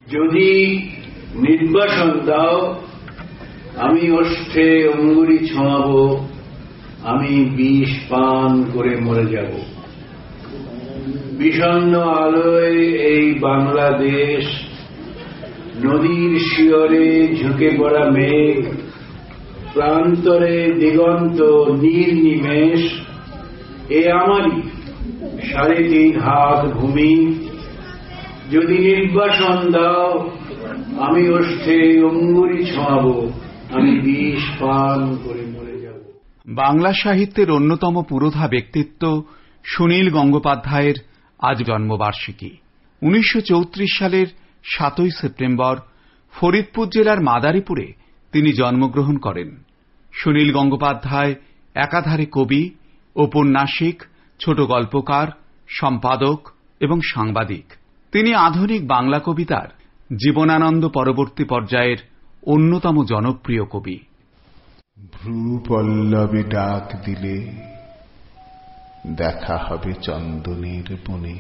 যদি নির্বাসন দাও আমি ওষ্ঠে অঙ্গুরি ছোঁয়াবো, আমি বিষ পান করে মরে যাব। বিষণ্ণ আলোয় এই বাংলাদেশ, নদীর শিয়রে ঝুঁকে পড়া মেঘ, প্রান্তরে দিগন্ত নির্নিমেষ, এ আমারই ৩.৫ হাত ভূমি। যদি নির্বাসন দাও আমি ওষ্ঠে অঙ্গুরি ছোঁয়াবো, আমি বিষ পান করে মরে যাব। বাংলা সাহিত্যের অন্যতম পুরোধা ব্যক্তিত্ব সুনীল গঙ্গোপাধ্যায়ের আজ জন্মবার্ষিকী। ১৯৩৪ সালের ৭ই সেপ্টেম্বর ফরিদপুর জেলার মাদারীপুরে তিনি জন্মগ্রহণ করেন। সুনীল গঙ্গোপাধ্যায় একাধারে কবি, ঔপন্যাসিক, ছোট গল্পকার, সম্পাদক এবং সাংবাদিক। তিনি আধুনিক বাংলা কবিতার জীবনানন্দ পরবর্তী পর্যায়ের অন্যতম জনপ্রিয় কবি। ভ্রূপল্লবে ডাক দিলে দেখা হবে চন্দনের বনে,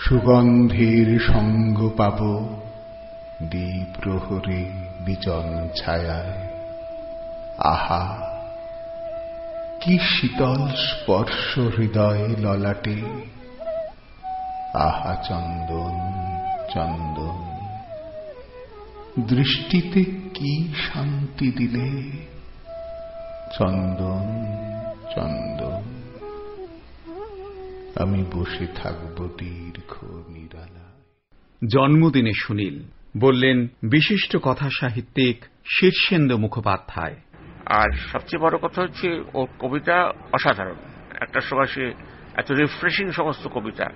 সুগন্ধের সঙ্গ পাব দ্বিপ্রহরে বিজন ছায়ায়। আহা, কি শীতল স্পর্শ হৃদয়ে ললাটে। আহা চন্দন চন্দন, দৃষ্টিতে কি শান্তি দিলে। চন্দন চন্দন, আমি বসে থাকব দীর্ঘ নিরালায়। জন্মদিনে সুনীল বললেন বিশিষ্ট কথা সাহিত্যিক শীর্ষেন্দু মুখোপাধ্যায়। আর সবচেয়ে বড় কথা হচ্ছে ওর কবিতা অসাধারণ। একটা সময় সে এত রিফ্রেশিং সমস্ত কবিতা,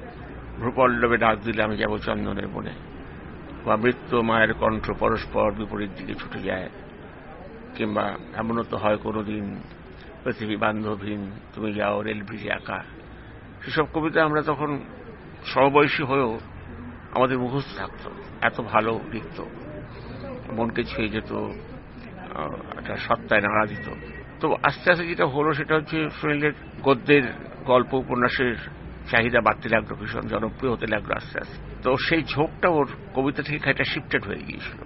ভ্রূপল্লবে ডাক দিলে আমি যাব চন্দনের বনে, বা মৃত্যু মায়ের কণ্ঠ পরস্পর বিপরীত দিকে ছুটে যায়, কিংবা এমনও তো হয় কোনোদিন পৃথিবী বান্ধবহীন তুমি যাও রেল ব্রিজে একা। সেসব কবিতা আমরা তখন সমবয়সী হয়েও আমাদের মুখস্থ থাকত, এত ভালো লিখত, মনকে ছুঁয়ে যেত, একটা সত্তায় নাড়া দিত। তো আস্তে আস্তে যেটা হলো সেটা হচ্ছে সুনীলের গদ্যের গল্প উপন্যাসের চাহিদা বাড়তে লাগলো, ভীষণ জনপ্রিয় হতে লাগলো আস্তে আস্তে। তো সেই ঝোঁকটা ওর কবিতা থেকে খানিকটা শিফটেড হয়ে গিয়েছিল।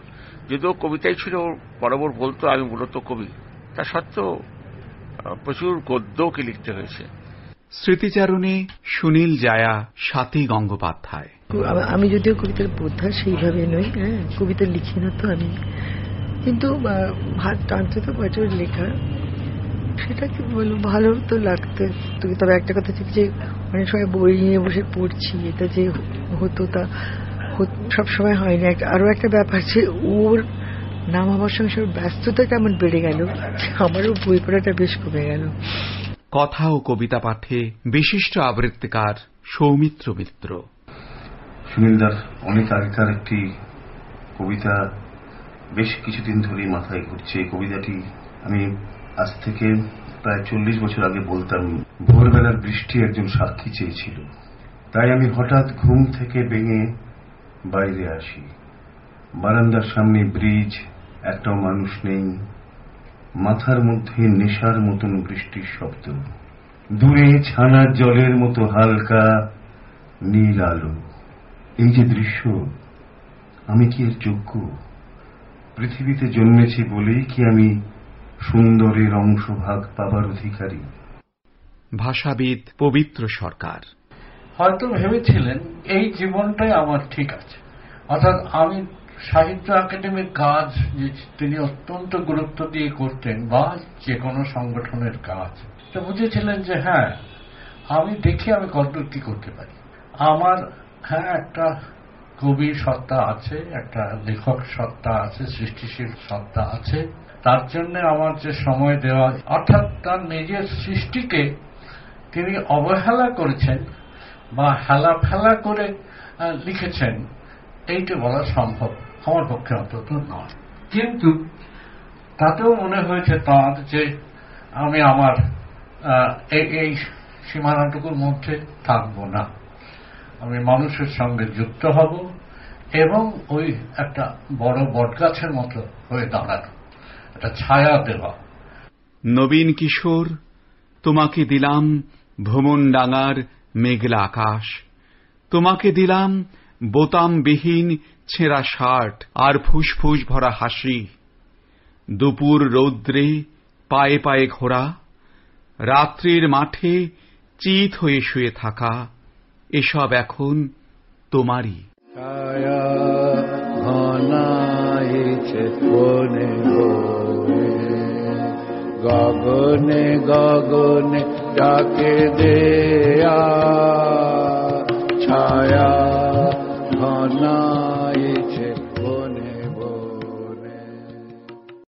যদিও কবিতাই ছিল বরাবর বলতো আমি মূলত কবি, তা সত্ত্বেও প্রচুর গদ্যকে লিখতে হয়েছে। স্মৃতিচারণে সুনীল জায়া, স্বাতী গঙ্গোপাধ্যায়। আমি যদিও কবিতার বোদ্ধা সেইভাবে নই, কবিতা লিখি না তো আমি, কিন্তু ভাত টানতে তো প্রচুর লেখা, সেটা কি বলবো, ভালো তো লাগতো। তবে একটা কথা হচ্ছে যে অনেক সময় বই নিয়ে বসে পড়ছি, এটা যে হতো তা সবসময় হয়নি। আরো একটা ব্যাপার যে ওর নাম আমার সঙ্গে সব ব্যস্ততা কেমন বেড়ে গেল, আমারও বই পড়াটা বেশ কমে গেল। কথা ও কবিতা পাঠে বিশিষ্ট আবৃত্তিকার সৌমিত্র মিত্র। সুনীলদার অনেক আগেকার একটি কবিতা বেশ কিছুদিন ধরেই মাথায় ঘুরছে। এই কবিতাটি আমি আজ থেকে প্রায় 40 বছর আগে বলতাম। ভোরবেলার বৃষ্টি একজন সাক্ষী চেয়েছিল, তাই আমি হঠাৎ ঘুম থেকে ভেঙে বাইরে আসি। বারান্দার সামনে ব্রিজ, একটাও মানুষ নেই। মাথার মধ্যে নেশার মতন বৃষ্টির শব্দ, দূরে ছানার জলের মতো হালকা নীল আলো। এই যে দৃশ্য, আমি কি এর যোগ্য? পৃথিবীতে জন্মেছি বলেই কি আমি সুন্দরের অংশভাগ পাবার অধিকারী? ভাষাবিদ পবিত্র সরকার। হয়তো ভেবেছিলেন এই জীবনটাই আমার ঠিক আছে, অর্থাৎ আমি সাহিত্য একাডেমির কাজ তিনি অত্যন্ত গুরুত্ব দিয়ে করতেন, বা যে কোনো সংগঠনের কাজ, তো বুঝেছিলেন যে হ্যাঁ আমি দেখি আমি কতদূর কি করতে পারি। আমার একটা কবির সত্তা আছে, একটা লেখক সত্তা আছে, সৃষ্টিশীল সত্তা আছে। তার জন্য আমার যে সময় দেওয়া, অর্থাৎ তার নিজের সৃষ্টিকে তিনি অবহেলা করেছেন বা হেলা ফেলা করে লিখেছেন, এইটা বলা সম্ভব আমার পক্ষে অন্তত নয়। কিন্তু তাতেও মনে হয়েছে তাঁর যে আমি আমার এই সীমানাটুকুর মধ্যে থাকব না, আমি মানুষের সঙ্গে যুক্ত হব এবং ওই একটা বড় বটগাছের মতো হয়ে দাঁড়ানো, একটা ছায়া দেওয়া। নবীন কিশোর, তোমাকে দিলাম ভ্রমণডাঙার মেঘলা আকাশ, তোমাকে দিলাম বোতামবিহীন ছেঁড়া শার্ট আর ফুসফুস ভরা হাসি, দুপুর রৌদ্রে পায়ে পায়ে ঘোরা, রাত্রির মাঠে চিত হয়ে শুয়ে থাকা, এসব এখন তোমারই। ছায়া ঘনাইছে বনে বনে, গগনে গগনে ডাকে দে